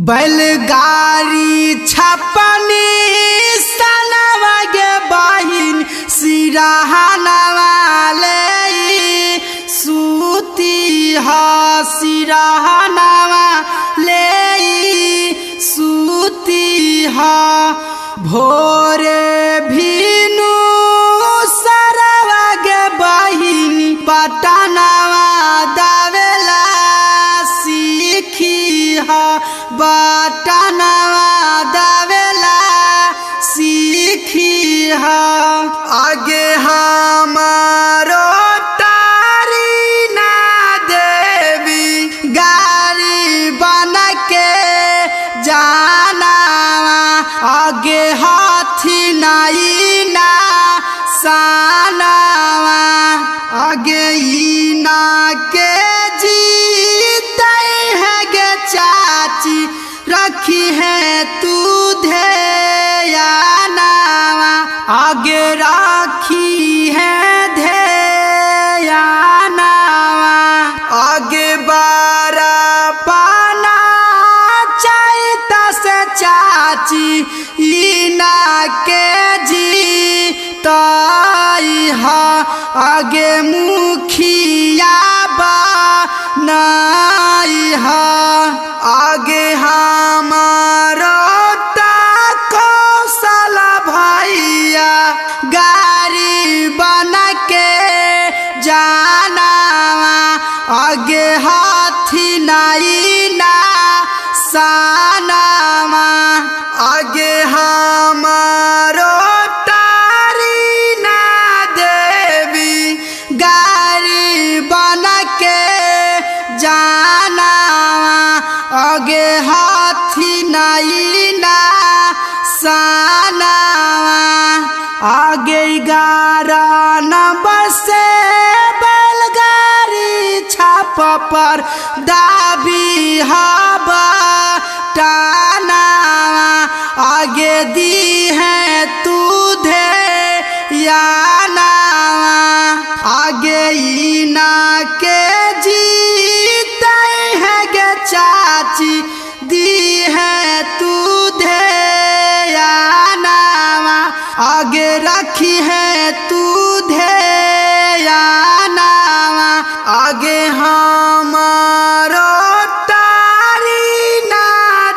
बैलगाड़ी छपनी सनवा गे बहिन सिरहनवा ले सूती हा सिरहनवा ले सूती हा भोरे भीनु सरवा गे बहिन पटनवा दावेला सीखी हा बटनवा दावेला सीखी हा आगे हमारो तारी ना देवी गाड़ी बन के जाना आगे हाथी नाई ना सानावा आगे ई ना के जीते है गे चाची रखी है तू ध्यानावा आगे राखी है ध्यानावा आगे बारा पाना चाहता से चाची इना के जी ताई हा आगे मुखिया बा नाई हा आगे हमारो कौशल भैया गाड़ी बन के जाना आगे हाथी नाई ना सानावा आगे हमारो तारी ना देवी गाड़ी बन के जाना आगे हाथी नाई ना सानावा आगे 11 नंबर से बैलगाड़ी छाप पर दाबी हवा टानावा आगे दी है तू ध्यानावा आगे इना के जीते है गे चाची दी है तू ध्यानावा आगे रखी है तू ध्यानावा आगे हमारो तारी ना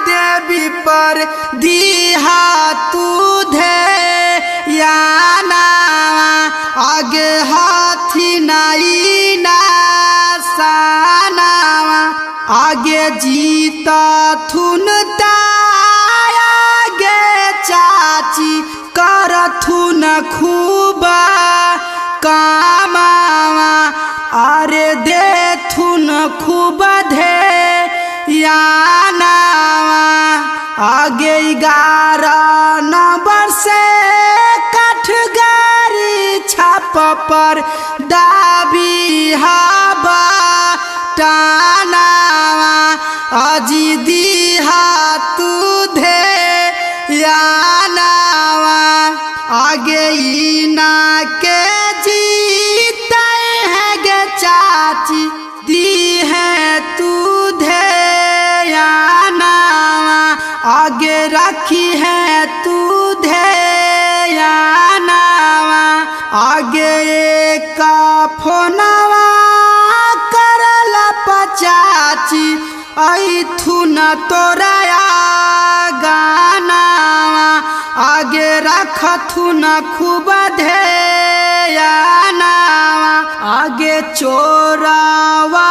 देवी पर दीहा तू ध्यानावा आगे हाथी नाई ना सानावा आगे जीता थुन आगे चाची करथुन खूब कामावा अरे देथुन खूब ध्यानावा आगे 11 नंबर से काठ गाड़ी छाप पर दाबी हवा टानावा अजी दीहा तू ध्यानावा आगे इना के जीते है गे चाची दी है तू ध्यानावा आगे रखी है तू ध्यानावा आगे एक फोनवा करल पचाची ऐथुन तोराया गानावा आगे रखथुन खूब ध्यानावा आगे चोरावा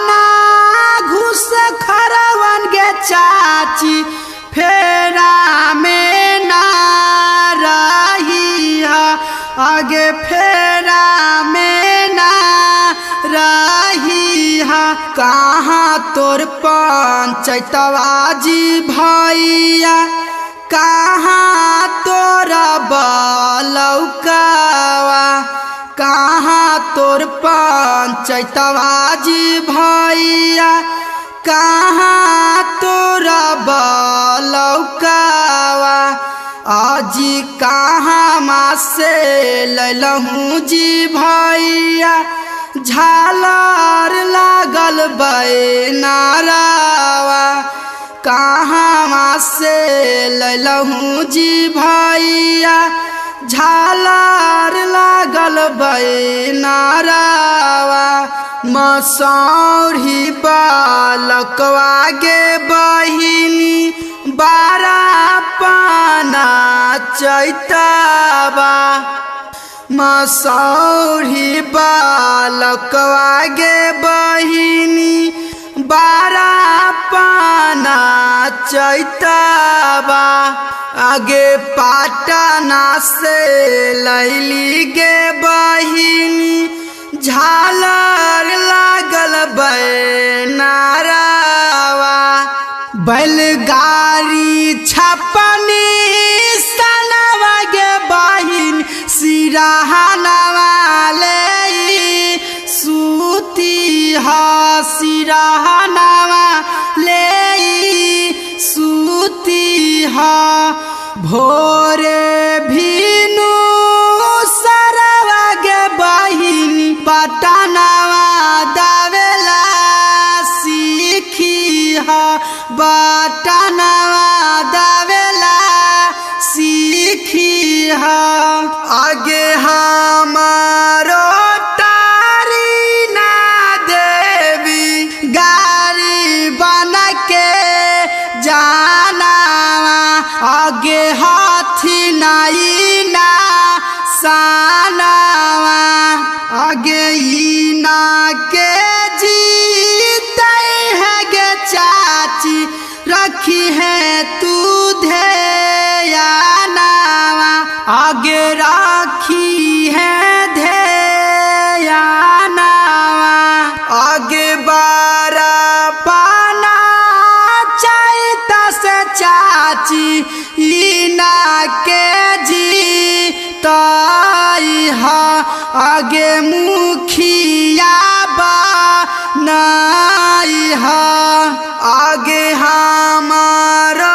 ना घुस खरवन गे चाची फेरा में ना रही आगे फेरा में ना रही कहाँ तोर पंचायतवा जी भैया कहाँ तोरा बलौकावा कहाँ तोर पंचायतवा जी भैया कहाँ तोरा बलौकावा आजी कहाँ माँ से ललहूँ जी भैया झालर लागल बैनारावा कहाँ से ललहूँ जी भैया झालर लागल बैनारावा मसौरी बालकवा गे बहिनी बारा पाना चैतावा मसौरी बालकवा गे बहिनी बारा पाना चैतावा आगे पाटना से लैली गे बहिनी झालर लागल बैनारावा बैलगाड़ी छपनी सनवा गे बहिन सिरहनवा ले सूती हा सिरहनवा ले सूती हा भोरे भीनु सरवा गे बहिनी पटनवा दावेला सीखी हा बटनवा दावेला सीखी हा आगे हमारो तारी ना देवी गाड़ी बना के जाना आगे हाथी नाई ना सानावा आगे इना के जीते है गे चाची रखी है तू ध्यानावा आगे राखी है ध्यानावा आगे बारा पाना चैता से चाची इना के जी ताई हा आगे मुखिया बनाई हा आगे हमारो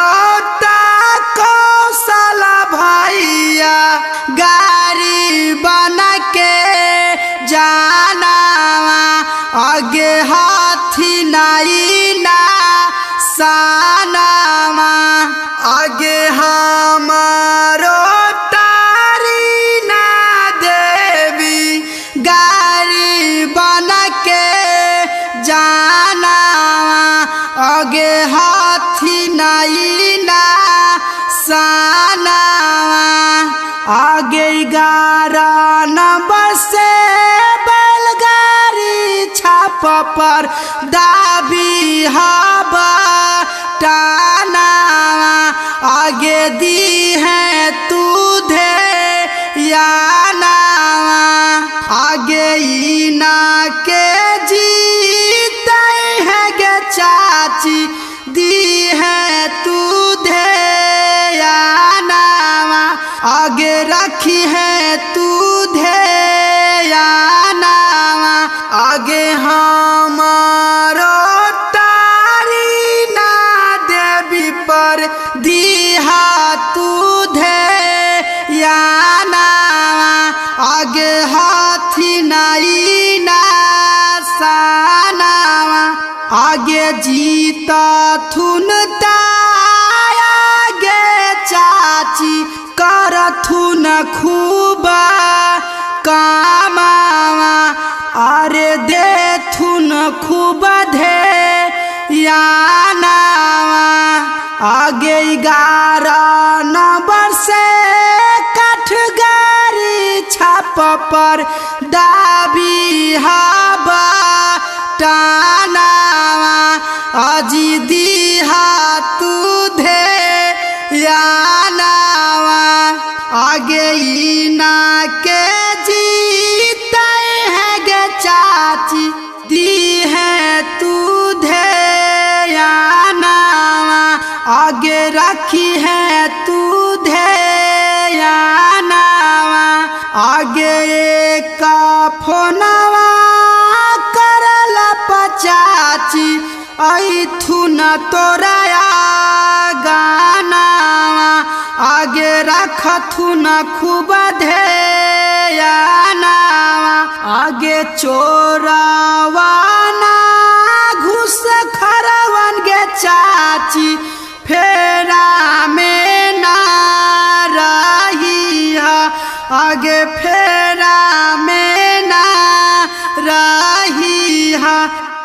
कौशल भैया गाड़ी बना के जाना आगे हाथी नाई ना सानावा आगे हमारो तारी ना देवी गाड़ी बना के जाना आगे हाथी नाई ना सानावा आगे 11 नंबर से बैलगाड़ी छाप पर दाबी हवा टानावा आगे दी है तू ध्यानावा आगे इना के जीते है गे चाची दी है तू ध्यानावा आगे रखी है तू ध्यानावा आगे हमारो तारी ना देवी पर दीहा तू ध्यानावा आगे हाथी नाई ना सानावा आगे जीता थुन आगे चाची करथुन खूब कामावा अरे देथुन खूब ध्यानावा आगे 11 नंबर से कठगारी छाप पर दाबी हवा टानावा अजी दीहा तू ध्यानावा आगे इना के जीते है गे चाची दी है तू ध्यानावा आगे रखी है तू ध्यानावा आगे का फोनवा करला पचाची ऐथुन तोराया गानावा आगे रखथुन खूब ध्यानावा आगे चोरावा ना घुस खरवन गे चाची चाची फेरा में ना रही है, आगे फेरा में ना रही है।